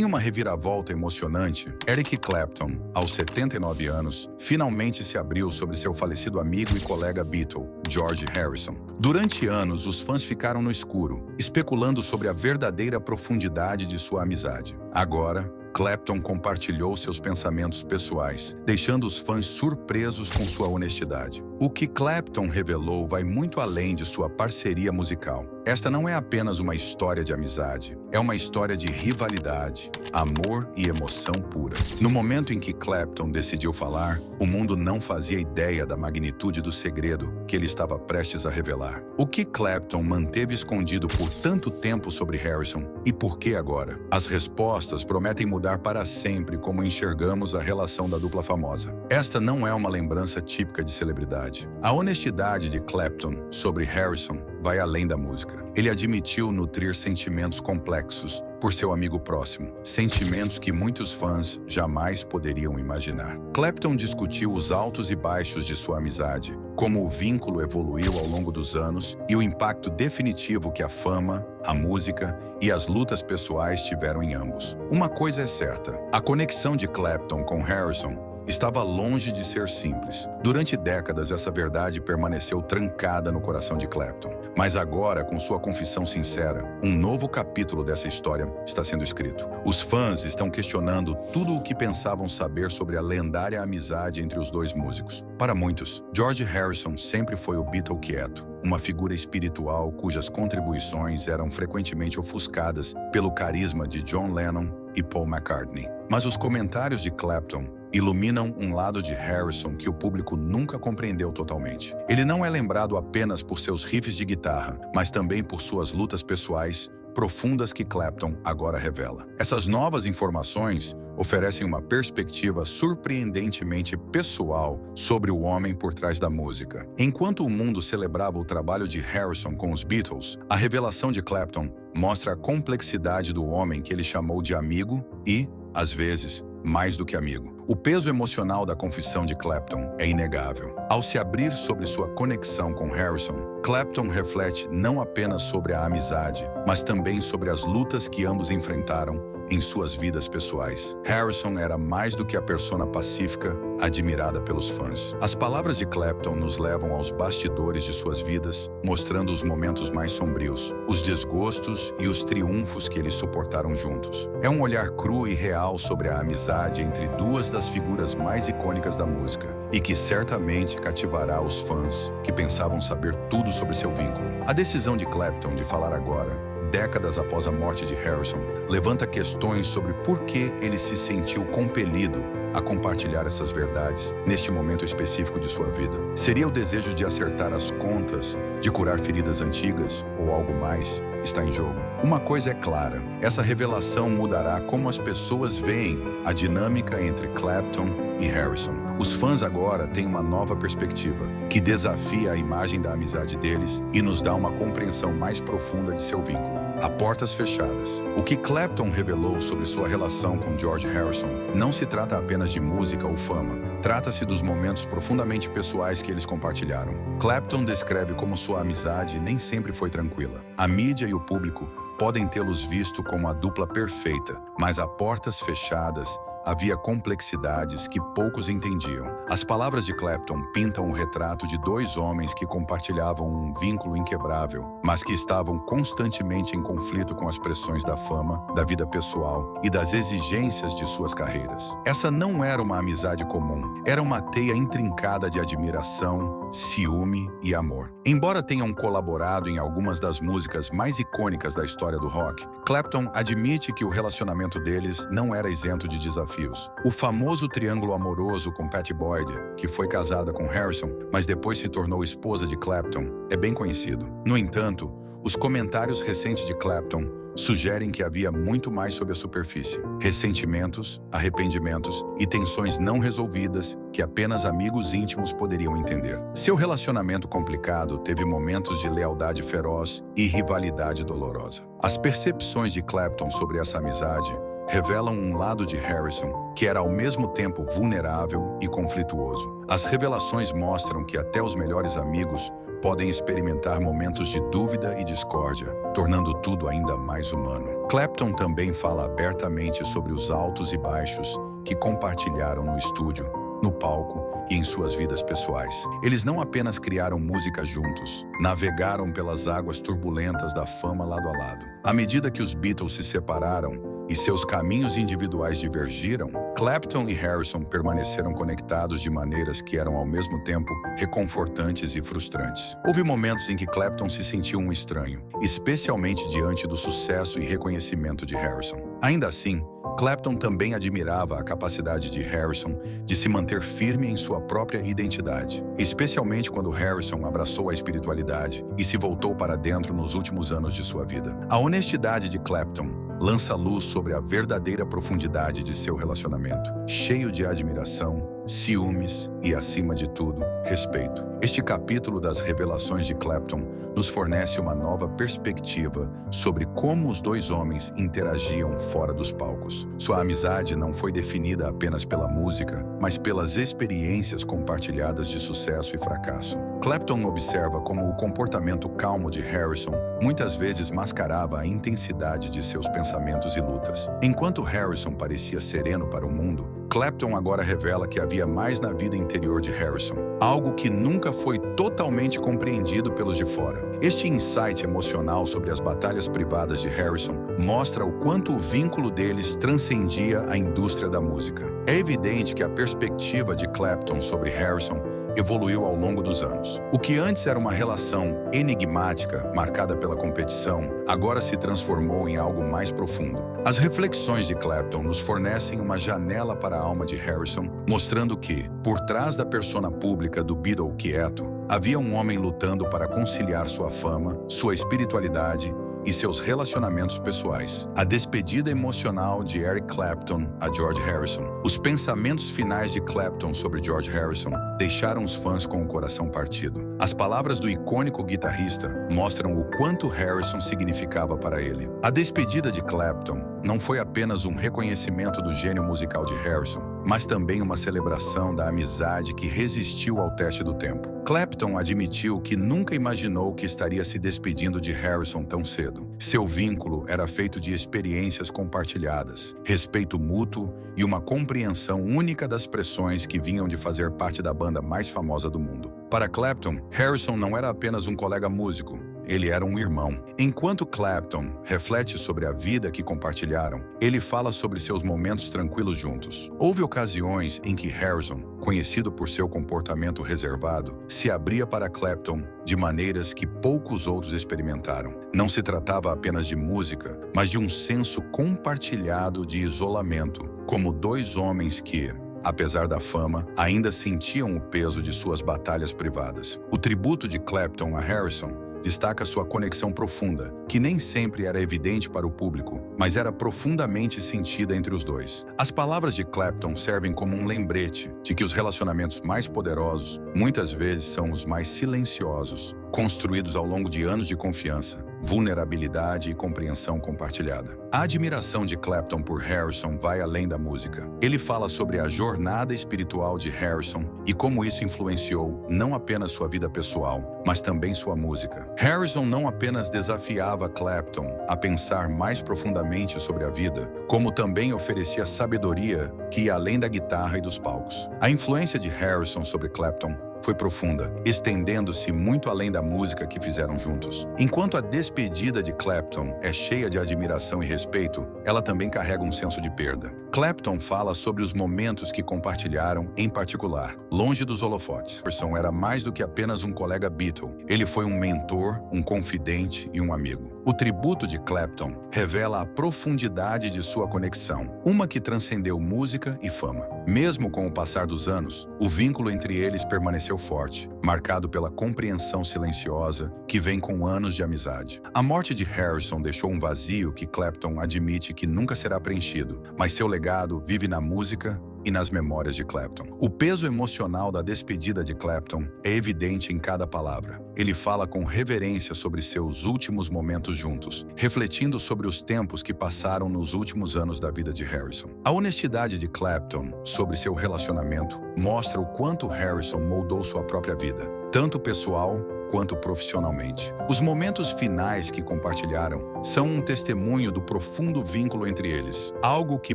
Em uma reviravolta emocionante, Eric Clapton, aos 79 anos, finalmente se abriu sobre seu falecido amigo e colega Beatle, George Harrison. Durante anos, os fãs ficaram no escuro, especulando sobre a verdadeira profundidade de sua amizade. Agora, Clapton compartilhou seus pensamentos pessoais, deixando os fãs surpresos com sua honestidade. O que Clapton revelou vai muito além de sua parceria musical. Esta não é apenas uma história de amizade, é uma história de rivalidade, amor e emoção pura. No momento em que Clapton decidiu falar, o mundo não fazia ideia da magnitude do segredo que ele estava prestes a revelar. O que Clapton manteve escondido por tanto tempo sobre Harrison e por que agora? As respostas prometem mudar para sempre como enxergamos a relação da dupla famosa. Esta não é uma lembrança típica de celebridade. A honestidade de Clapton sobre Harrison vai além da música. Ele admitiu nutrir sentimentos complexos por seu amigo próximo, sentimentos que muitos fãs jamais poderiam imaginar. Clapton discutiu os altos e baixos de sua amizade, como o vínculo evoluiu ao longo dos anos e o impacto definitivo que a fama, a música e as lutas pessoais tiveram em ambos. Uma coisa é certa, a conexão de Clapton com Harrison estava longe de ser simples. Durante décadas, essa verdade permaneceu trancada no coração de Clapton. Mas agora, com sua confissão sincera, um novo capítulo dessa história está sendo escrito. Os fãs estão questionando tudo o que pensavam saber sobre a lendária amizade entre os dois músicos. Para muitos, George Harrison sempre foi o Beatle quieto, uma figura espiritual cujas contribuições eram frequentemente ofuscadas pelo carisma de John Lennon e Paul McCartney. Mas os comentários de Clapton iluminam um lado de Harrison que o público nunca compreendeu totalmente. Ele não é lembrado apenas por seus riffs de guitarra, mas também por suas lutas pessoais profundas que Clapton agora revela. Essas novas informações oferecem uma perspectiva surpreendentemente pessoal sobre o homem por trás da música. Enquanto o mundo celebrava o trabalho de Harrison com os Beatles, a revelação de Clapton mostra a complexidade do homem que ele chamou de amigo e, às vezes, mais do que amigo. O peso emocional da confissão de Clapton é inegável. Ao se abrir sobre sua conexão com Harrison, Clapton reflete não apenas sobre a amizade, mas também sobre as lutas que ambos enfrentaram em suas vidas pessoais. Harrison era mais do que a persona pacífica, admirada pelos fãs. As palavras de Clapton nos levam aos bastidores de suas vidas, mostrando os momentos mais sombrios, os desgostos e os triunfos que eles suportaram juntos. É um olhar cru e real sobre a amizade entre duas das figuras mais icônicas da música, e que certamente cativará os fãs que pensavam saber tudo sobre seu vínculo. A decisão de Clapton de falar agora, décadas após a morte de Harrison, levanta questões sobre por que ele se sentiu compelido a compartilhar essas verdades neste momento específico de sua vida. Seria o desejo de acertar as contas, de curar feridas antigas ou algo mais está em jogo? Uma coisa é clara, essa revelação mudará como as pessoas veem a dinâmica entre Clapton e Harrison. Os fãs agora têm uma nova perspectiva, que desafia a imagem da amizade deles e nos dá uma compreensão mais profunda de seu vínculo. A portas fechadas. O que Clapton revelou sobre sua relação com George Harrison não se trata apenas de música ou fama. Trata-se dos momentos profundamente pessoais que eles compartilharam. Clapton descreve como sua amizade nem sempre foi tranquila. A mídia e o público podem tê-los visto como a dupla perfeita, mas a portas fechadas havia complexidades que poucos entendiam. As palavras de Clapton pintam o retrato de dois homens que compartilhavam um vínculo inquebrável, mas que estavam constantemente em conflito com as pressões da fama, da vida pessoal e das exigências de suas carreiras. Essa não era uma amizade comum, era uma teia intrincada de admiração, ciúme e amor. Embora tenham colaborado em algumas das músicas mais icônicas da história do rock, Clapton admite que o relacionamento deles não era isento de desafios. O famoso triângulo amoroso com Pattie Boyd, que foi casada com Harrison, mas depois se tornou esposa de Clapton, é bem conhecido. No entanto, os comentários recentes de Clapton sugerem que havia muito mais sob a superfície. Ressentimentos, arrependimentos e tensões não resolvidas que apenas amigos íntimos poderiam entender. Seu relacionamento complicado teve momentos de lealdade feroz e rivalidade dolorosa. As percepções de Clapton sobre essa amizade revelam um lado de Harrison que era ao mesmo tempo vulnerável e conflituoso. As revelações mostram que até os melhores amigos podem experimentar momentos de dúvida e discórdia, tornando tudo ainda mais humano. Clapton também fala abertamente sobre os altos e baixos que compartilharam no estúdio, no palco e em suas vidas pessoais. Eles não apenas criaram música juntos, navegaram pelas águas turbulentas da fama lado a lado. À medida que os Beatles se separaram e seus caminhos individuais divergiram, Clapton e Harrison permaneceram conectados de maneiras que eram ao mesmo tempo reconfortantes e frustrantes. Houve momentos em que Clapton se sentiu um estranho, especialmente diante do sucesso e reconhecimento de Harrison. Ainda assim, Clapton também admirava a capacidade de Harrison de se manter firme em sua própria identidade, especialmente quando Harrison abraçou a espiritualidade e se voltou para dentro nos últimos anos de sua vida. A honestidade de Clapton lança luz sobre a verdadeira profundidade de seu relacionamento, cheio de admiração, ciúmes e, acima de tudo, respeito. Este capítulo das revelações de Clapton nos fornece uma nova perspectiva sobre como os dois homens interagiam fora dos palcos. Sua amizade não foi definida apenas pela música, mas pelas experiências compartilhadas de sucesso e fracasso. Clapton observa como o comportamento calmo de Harrison muitas vezes mascarava a intensidade de seus pensamentos e lutas. Enquanto Harrison parecia sereno para o mundo, Clapton agora revela que havia mais na vida interior de Harrison, algo que nunca foi totalmente compreendido pelos de fora. Este insight emocional sobre as batalhas privadas de Harrison mostra o quanto o vínculo deles transcendia a indústria da música. É evidente que a perspectiva de Clapton sobre Harrison evoluiu ao longo dos anos. O que antes era uma relação enigmática, marcada pela competição, agora se transformou em algo mais profundo. As reflexões de Clapton nos fornecem uma janela para a alma de Harrison, mostrando que, por trás da persona pública do Beatle quieto, havia um homem lutando para conciliar sua fama, sua espiritualidade e seus relacionamentos pessoais. A despedida emocional de Eric Clapton a George Harrison. Os pensamentos finais de Clapton sobre George Harrison deixaram os fãs com o coração partido. As palavras do icônico guitarrista mostram o quanto Harrison significava para ele. A despedida de Clapton não foi apenas um reconhecimento do gênio musical de Harrison, mas também uma celebração da amizade que resistiu ao teste do tempo. Clapton admitiu que nunca imaginou que estaria se despedindo de Harrison tão cedo. Seu vínculo era feito de experiências compartilhadas, respeito mútuo e uma compreensão única das pressões que vinham de fazer parte da banda mais famosa do mundo. Para Clapton, Harrison não era apenas um colega músico, ele era um irmão. Enquanto Clapton reflete sobre a vida que compartilharam, ele fala sobre seus momentos tranquilos juntos. Houve ocasiões em que Harrison, conhecido por seu comportamento reservado, se abria para Clapton de maneiras que poucos outros experimentaram. Não se tratava apenas de música, mas de um senso compartilhado de isolamento, como dois homens que, apesar da fama, ainda sentiam o peso de suas batalhas privadas. O tributo de Clapton a Harrison destaca sua conexão profunda, que nem sempre era evidente para o público, mas era profundamente sentida entre os dois. As palavras de Clapton servem como um lembrete de que os relacionamentos mais poderosos muitas vezes são os mais silenciosos, construídos ao longo de anos de confiança, vulnerabilidade e compreensão compartilhada. A admiração de Clapton por Harrison vai além da música. Ele fala sobre a jornada espiritual de Harrison e como isso influenciou não apenas sua vida pessoal, mas também sua música. Harrison não apenas desafiava Clapton a pensar mais profundamente sobre a vida, como também oferecia sabedoria que ia além da guitarra e dos palcos. A influência de Harrison sobre Clapton foi profunda, estendendo-se muito além da música que fizeram juntos. Enquanto a despedida de Clapton é cheia de admiração e respeito, ela também carrega um senso de perda. Clapton fala sobre os momentos que compartilharam, em particular, longe dos holofotes. Harrison era mais do que apenas um colega Beatle. Ele foi um mentor, um confidente e um amigo. O tributo de Clapton revela a profundidade de sua conexão, uma que transcendeu música e fama. Mesmo com o passar dos anos, o vínculo entre eles permaneceu forte, marcado pela compreensão silenciosa que vem com anos de amizade. A morte de Harrison deixou um vazio que Clapton admite que nunca será preenchido, mas seu legado vive na música e nas memórias de Clapton. O peso emocional da despedida de Clapton é evidente em cada palavra. Ele fala com reverência sobre seus últimos momentos juntos, refletindo sobre os tempos que passaram nos últimos anos da vida de Harrison. A honestidade de Clapton sobre seu relacionamento mostra o quanto Harrison moldou sua própria vida, tanto pessoal quanto profissionalmente. Os momentos finais que compartilharam são um testemunho do profundo vínculo entre eles, algo que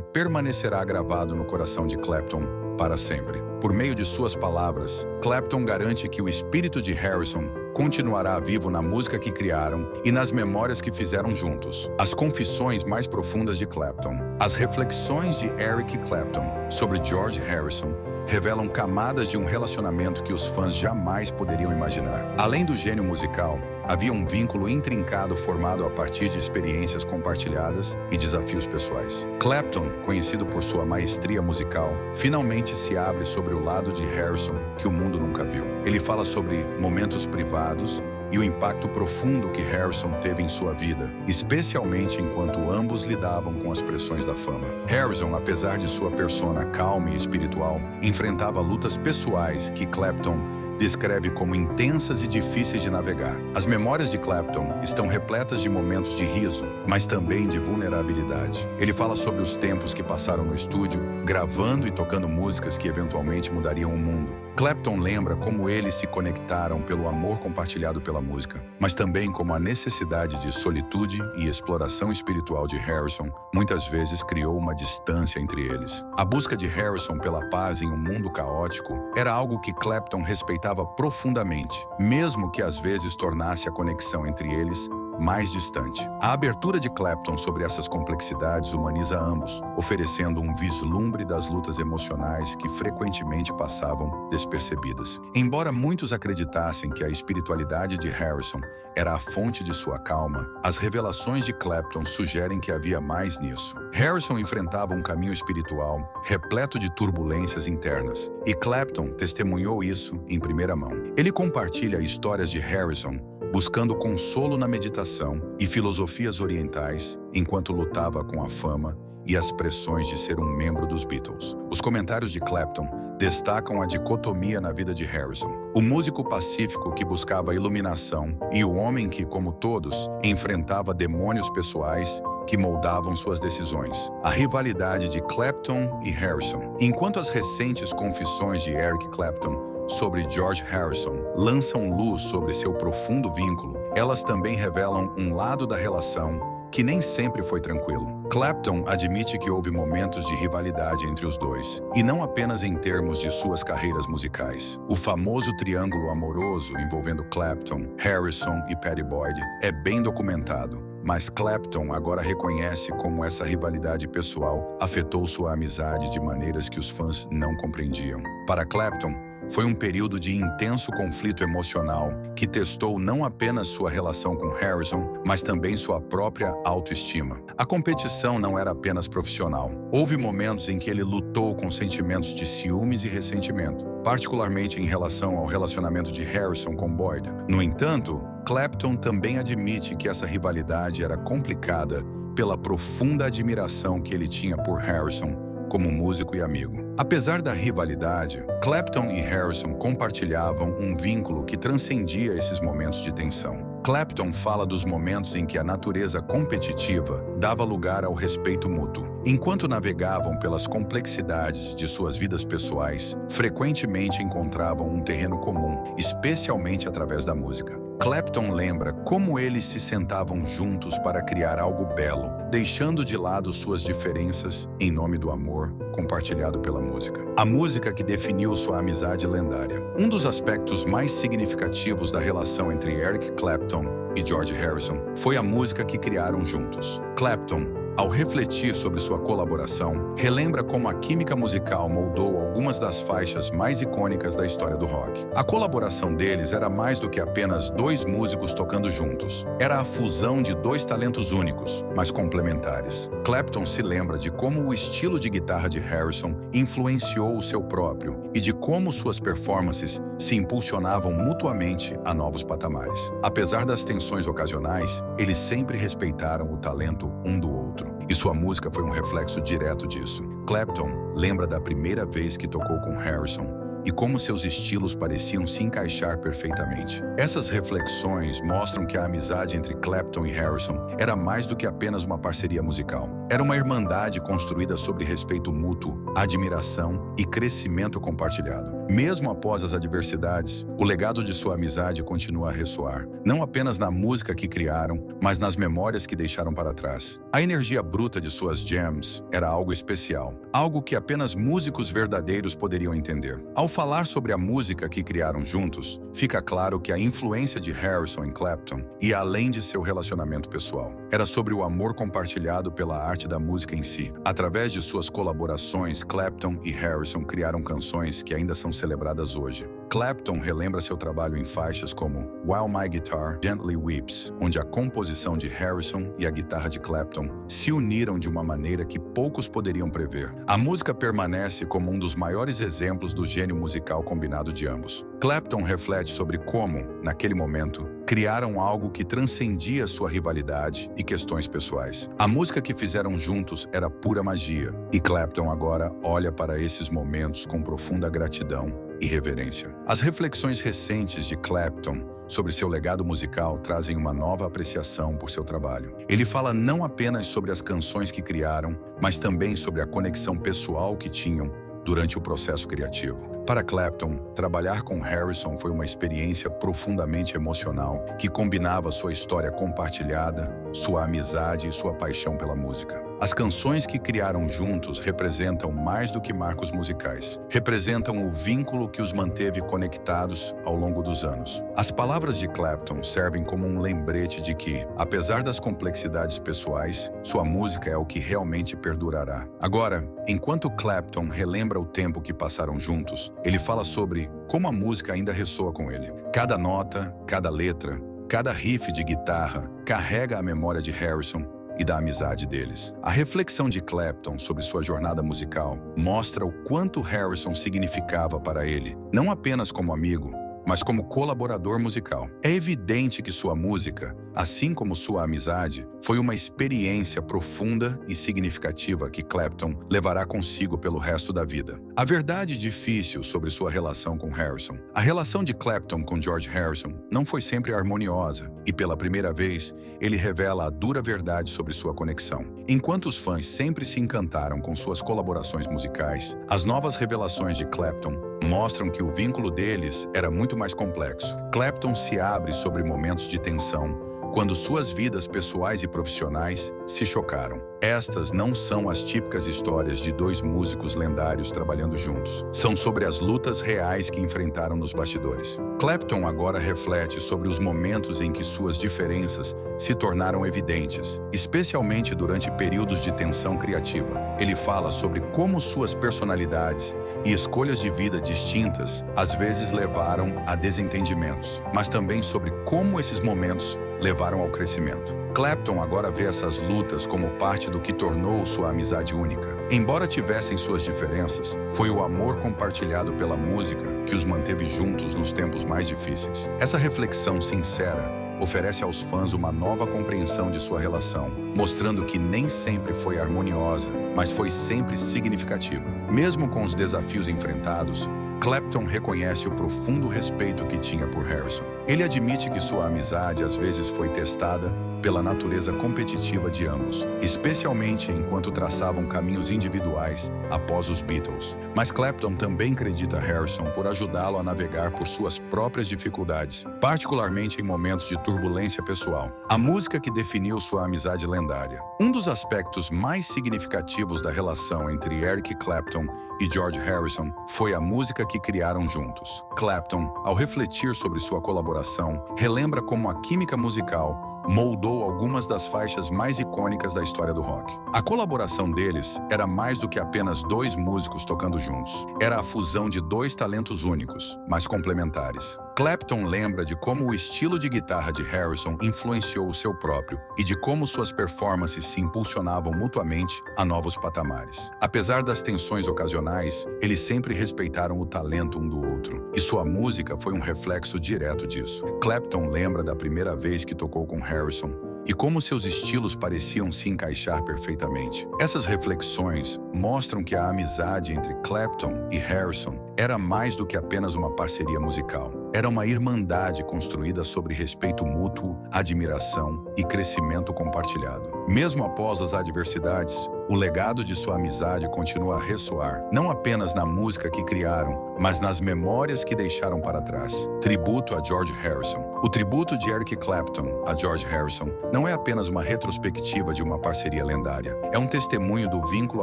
permanecerá gravado no coração de Clapton para sempre. Por meio de suas palavras, Clapton garante que o espírito de Harrison continuará vivo na música que criaram e nas memórias que fizeram juntos. As confissões mais profundas de Clapton, as reflexões de Eric Clapton sobre George Harrison, revelam camadas de um relacionamento que os fãs jamais poderiam imaginar. Além do gênio musical, havia um vínculo intrincado formado a partir de experiências compartilhadas e desafios pessoais. Clapton, conhecido por sua maestria musical, finalmente se abre sobre o lado de Harrison que o mundo nunca viu. Ele fala sobre momentos privados e o impacto profundo que Harrison teve em sua vida, especialmente enquanto ambos lidavam com as pressões da fama. Harrison, apesar de sua persona calma e espiritual, enfrentava lutas pessoais que Clapton descreve como intensas e difíceis de navegar. As memórias de Clapton estão repletas de momentos de riso, mas também de vulnerabilidade. Ele fala sobre os tempos que passaram no estúdio, gravando e tocando músicas que eventualmente mudariam o mundo. Clapton lembra como eles se conectaram pelo amor compartilhado pela música, mas também como a necessidade de solitude e exploração espiritual de Harrison muitas vezes criou uma distância entre eles. A busca de Harrison pela paz em um mundo caótico era algo que Clapton respeitava profundamente, mesmo que às vezes tornasse a conexão entre eles mais distante. A abertura de Clapton sobre essas complexidades humaniza ambos, oferecendo um vislumbre das lutas emocionais que frequentemente passavam despercebidas. Embora muitos acreditassem que a espiritualidade de Harrison era a fonte de sua calma, as revelações de Clapton sugerem que havia mais nisso. Harrison enfrentava um caminho espiritual repleto de turbulências internas, e Clapton testemunhou isso em primeira mão. Ele compartilha histórias de Harrison buscando consolo na meditação e filosofias orientais enquanto lutava com a fama e as pressões de ser um membro dos Beatles. Os comentários de Clapton destacam a dicotomia na vida de Harrison: o músico pacífico que buscava iluminação e o homem que, como todos, enfrentava demônios pessoais que moldavam suas decisões. A rivalidade de Clapton e Harrison. Enquanto as recentes confissões de Eric Clapton sobre George Harrison lançam luz sobre seu profundo vínculo, elas também revelam um lado da relação que nem sempre foi tranquilo. Clapton admite que houve momentos de rivalidade entre os dois, e não apenas em termos de suas carreiras musicais. O famoso triângulo amoroso envolvendo Clapton, Harrison e Pattie Boyd é bem documentado, mas Clapton agora reconhece como essa rivalidade pessoal afetou sua amizade de maneiras que os fãs não compreendiam. Para Clapton, foi um período de intenso conflito emocional que testou não apenas sua relação com Harrison, mas também sua própria autoestima. A competição não era apenas profissional. Houve momentos em que ele lutou com sentimentos de ciúmes e ressentimento, particularmente em relação ao relacionamento de Harrison com Boyd. No entanto, Clapton também admite que essa rivalidade era complicada pela profunda admiração que ele tinha por Harrison como músico e amigo. Apesar da rivalidade, Clapton e Harrison compartilhavam um vínculo que transcendia esses momentos de tensão. Clapton fala dos momentos em que a natureza competitiva dava lugar ao respeito mútuo. Enquanto navegavam pelas complexidades de suas vidas pessoais, frequentemente encontravam um terreno comum, especialmente através da música. Clapton lembra como eles se sentavam juntos para criar algo belo, deixando de lado suas diferenças em nome do amor compartilhado pela música. A música que definiu sua amizade lendária. Um dos aspectos mais significativos da relação entre Eric Clapton e George Harrison foi a música que criaram juntos. Clapton, ao refletir sobre sua colaboração, relembra como a química musical moldou algumas das faixas mais icônicas da história do rock. A colaboração deles era mais do que apenas dois músicos tocando juntos. Era a fusão de dois talentos únicos, mas complementares. Clapton se lembra de como o estilo de guitarra de Harrison influenciou o seu próprio e de como suas performances se impulsionavam mutuamente a novos patamares. Apesar das tensões ocasionais, eles sempre respeitaram o talento um do outro, e sua música foi um reflexo direto disso. Clapton lembra da primeira vez que tocou com Harrison e como seus estilos pareciam se encaixar perfeitamente. Essas reflexões mostram que a amizade entre Clapton e Harrison era mais do que apenas uma parceria musical. Era uma irmandade construída sobre respeito mútuo, admiração e crescimento compartilhado. Mesmo após as adversidades, o legado de sua amizade continua a ressoar, não apenas na música que criaram, mas nas memórias que deixaram para trás. A energia bruta de suas jams era algo especial, algo que apenas músicos verdadeiros poderiam entender. Ao falar sobre a música que criaram juntos, fica claro que a influência de Harrison em Clapton ia além de seu relacionamento pessoal. Era sobre o amor compartilhado pela arte da música em si. Através de suas colaborações, Clapton e Harrison criaram canções que ainda são celebradas hoje. Clapton relembra seu trabalho em faixas como While My Guitar Gently Weeps, onde a composição de Harrison e a guitarra de Clapton se uniram de uma maneira que poucos poderiam prever. A música permanece como um dos maiores exemplos do gênio musical combinado de ambos. Clapton reflete sobre como, naquele momento, criaram algo que transcendia sua rivalidade e questões pessoais. A música que fizeram juntos era pura magia, e Clapton agora olha para esses momentos com profunda gratidão e reverência. As reflexões recentes de Clapton sobre seu legado musical trazem uma nova apreciação por seu trabalho. Ele fala não apenas sobre as canções que criaram, mas também sobre a conexão pessoal que tinham durante o processo criativo. Para Clapton, trabalhar com Harrison foi uma experiência profundamente emocional que combinava sua história compartilhada, sua amizade e sua paixão pela música. As canções que criaram juntos representam mais do que marcos musicais. Representam o vínculo que os manteve conectados ao longo dos anos. As palavras de Clapton servem como um lembrete de que, apesar das complexidades pessoais, sua música é o que realmente perdurará. Agora, enquanto Clapton relembra o tempo que passaram juntos, ele fala sobre como a música ainda ressoa com ele. Cada nota, cada letra, cada riff de guitarra carrega a memória de Harrison e da amizade deles. A reflexão de Clapton sobre sua jornada musical mostra o quanto Harrison significava para ele, não apenas como amigo, mas como colaborador musical. É evidente que sua música, assim como sua amizade, foi uma experiência profunda e significativa que Clapton levará consigo pelo resto da vida. A verdade difícil sobre sua relação com Harrison. A relação de Clapton com George Harrison não foi sempre harmoniosa, e pela primeira vez, ele revela a dura verdade sobre sua conexão. Enquanto os fãs sempre se encantaram com suas colaborações musicais, as novas revelações de Clapton mostram que o vínculo deles era muito mais complexo. Clapton se abre sobre momentos de tensão, quando suas vidas pessoais e profissionais se chocaram. Estas não são as típicas histórias de dois músicos lendários trabalhando juntos. São sobre as lutas reais que enfrentaram nos bastidores. Clapton agora reflete sobre os momentos em que suas diferenças se tornaram evidentes, especialmente durante períodos de tensão criativa. Ele fala sobre como suas personalidades e escolhas de vida distintas às vezes levaram a desentendimentos, mas também sobre como esses momentos levaram ao crescimento. Clapton agora vê essas lutas como parte do que tornou sua amizade única. Embora tivessem suas diferenças, foi o amor compartilhado pela música que os manteve juntos nos tempos mais difíceis. Essa reflexão sincera oferece aos fãs uma nova compreensão de sua relação, mostrando que nem sempre foi harmoniosa, mas foi sempre significativa. Mesmo com os desafios enfrentados, Clapton reconhece o profundo respeito que tinha por Harrison. Ele admite que sua amizade às vezes foi testada pela natureza competitiva de ambos, especialmente enquanto traçavam caminhos individuais após os Beatles. Mas Clapton também acredita Harrison por ajudá-lo a navegar por suas próprias dificuldades, particularmente em momentos de turbulência pessoal. A música que definiu sua amizade lendária. Um dos aspectos mais significativos da relação entre Eric Clapton e George Harrison foi a música que criaram juntos. Clapton, ao refletir sobre sua colaboração, relembra como a química musical moldou algumas das faixas mais icônicas da história do rock. A colaboração deles era mais do que apenas dois músicos tocando juntos. Era a fusão de dois talentos únicos, mas complementares. Clapton lembra de como o estilo de guitarra de Harrison influenciou o seu próprio e de como suas performances se impulsionavam mutuamente a novos patamares. Apesar das tensões ocasionais, eles sempre respeitaram o talento um do outro, e sua música foi um reflexo direto disso. Clapton lembra da primeira vez que tocou com Harrison e como seus estilos pareciam se encaixar perfeitamente. Essas reflexões mostram que a amizade entre Clapton e Harrison era mais do que apenas uma parceria musical. Era uma irmandade construída sobre respeito mútuo, admiração e crescimento compartilhado. Mesmo após as adversidades, o legado de sua amizade continua a ressoar, não apenas na música que criaram, mas nas memórias que deixaram para trás. Tributo a George Harrison. O tributo de Eric Clapton a George Harrison não é apenas uma retrospectiva de uma parceria lendária. É um testemunho do vínculo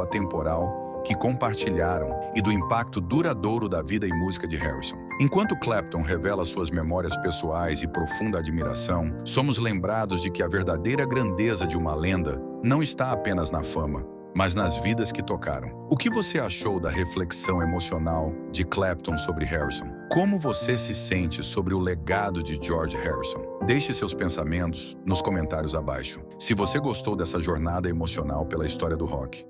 atemporal que compartilharam e do impacto duradouro da vida e música de Harrison. Enquanto Clapton revela suas memórias pessoais e profunda admiração, somos lembrados de que a verdadeira grandeza de uma lenda não está apenas na fama, mas nas vidas que tocaram. O que você achou da reflexão emocional de Clapton sobre Harrison? Como você se sente sobre o legado de George Harrison? Deixe seus pensamentos nos comentários abaixo. Se você gostou dessa jornada emocional pela história do rock,